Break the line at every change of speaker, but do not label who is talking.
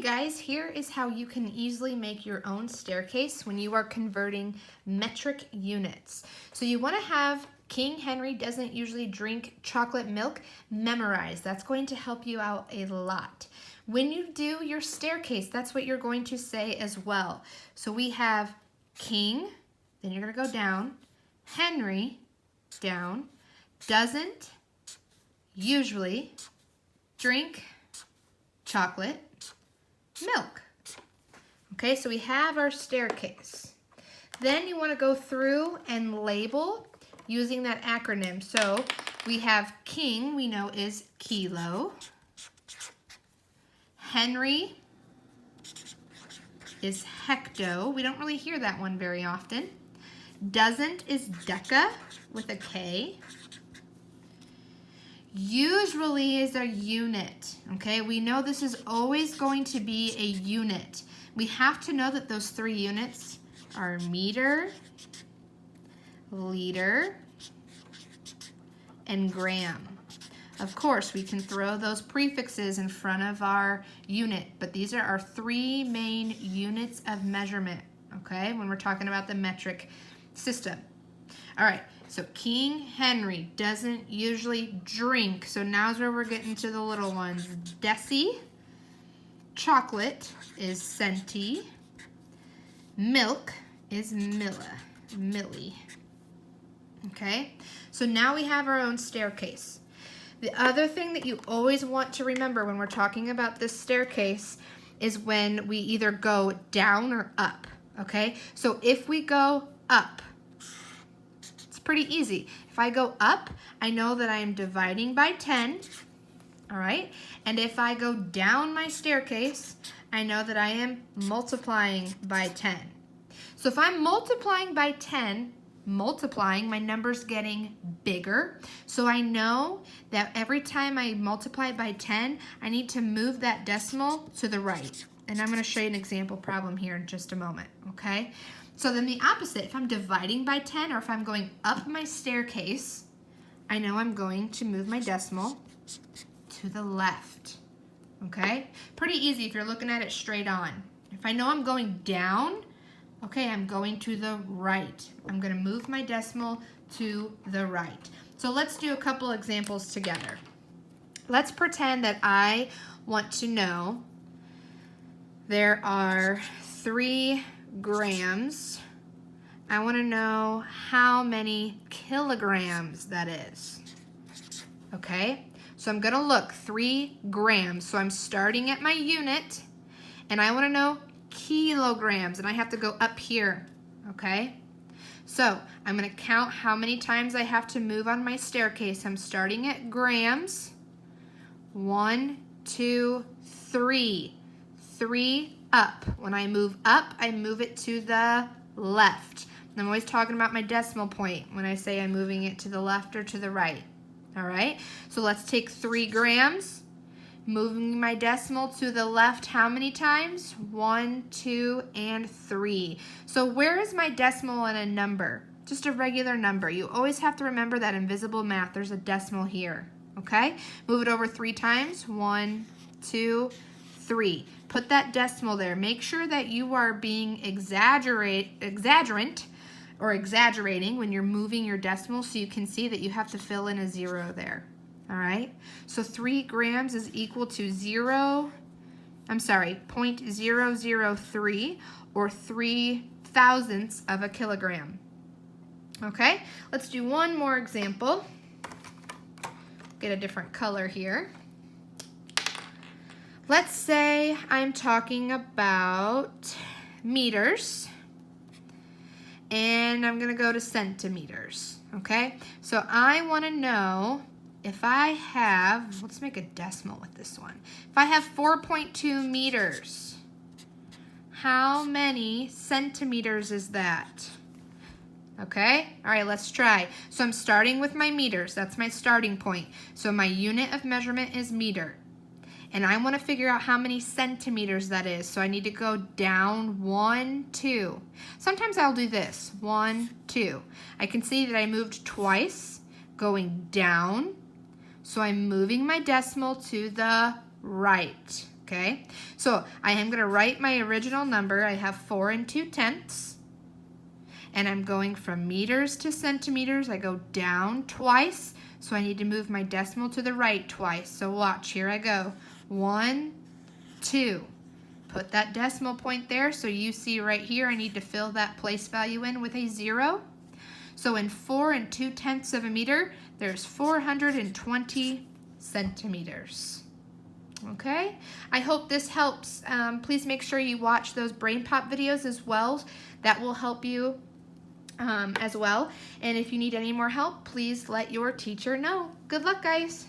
Hey guys, here is how you can easily make your own staircase when you are converting metric units. So you want to have King Henry doesn't usually drink chocolate milk memorized. That's going to help you out a lot. When you do your staircase, that's what you're going to say as well. So we have King, then you're going to go down, Henry, down, doesn't usually drink chocolate milk. Okay, so we have our staircase. Then you want to go through and label using that acronym. So we have King, we know is kilo. Henry is hecto. We don't really hear that one very often. Doesn't is deca with a K. Usually is a unit, okay? We know this is always going to be a unit. We have to know that those three units are meter, liter, and gram. Of course, we can throw those prefixes in front of our unit, but these are our three main units of measurement, okay? When we're talking about the metric system. All right. So King Henry doesn't usually drink. So now's where we're getting to the little ones. Deci. Chocolate is centi. Milk is milli. Okay? So now we have our own staircase. The other thing that you always want to remember when we're talking about this staircase is when we either go down or up. Okay? So if we go up, pretty easy. If I go up, I know that I am dividing by 10, all right? And if I go down my staircase, I know that I am multiplying by 10. So if I'm multiplying by 10, my number's getting bigger. So I know that every time I multiply by 10, I need to move that decimal to the right. And I'm going to show you an example problem here in just a moment, okay? So then the opposite, if I'm dividing by 10 or if I'm going up my staircase, I know I'm going to move my decimal to the left, okay? Pretty easy if you're looking at it straight on. If I know I'm going down, okay, I'm going to the right. I'm going to move my decimal to the right. So let's do a couple examples together. Let's pretend that I want to know there are 3 grams. I want to know how many kilograms that is. Okay, so I'm going to look 3 grams. So I'm starting at my unit and I want to know kilograms and I have to go up here. Okay, so I'm going to count how many times I have to move on my staircase. I'm starting at grams. 1, 2, 3. 3 up. When I move up, I move it to the left. I'm always talking about my decimal point when I say I'm moving it to the left or to the right. All right, so let's take 3 grams, moving my decimal to the left how many times? 1, 2, and 3. So where is my decimal in a number? Just a regular number. You always have to remember that in visible math, there's a decimal here. Okay, move it over 3 times. 1, 2, 3. Put that decimal there. Make sure that you are being exaggerant or exaggerating when you're moving your decimal so you can see that you have to fill in a 0 there. All right? So 3 grams is equal to 0.003 or 3 thousandths of a kilogram. Okay? Let's do one more example. Get a different color here. Let's say I'm talking about meters, and I'm going to go to centimeters, okay? So I want to know if I have, let's make a decimal with this one. If I have 4.2 meters, how many centimeters is that? Okay, all right, let's try. So I'm starting with my meters. That's my starting point. So my unit of measurement is meter. And I want to figure out how many centimeters that is. So I need to go down 1, 2. Sometimes I'll do this, 1, 2. I can see that I moved twice, going down. So I'm moving my decimal to the right. okay? So I am going to write my original number. I have 4 2/10, and I'm going from meters to centimeters. I go down twice, so I need to move my decimal to the right twice. So watch, here I go. 1, 2. Put that decimal point there, so you see right here I need to fill that place value in with a 0. So in 4 2/10 of a meter, there's 420 centimeters. Okay, I hope this helps. Please make sure you watch those Brain Pop videos as well. That will help you as well. And if you need any more help, please let your teacher know. Good luck, guys.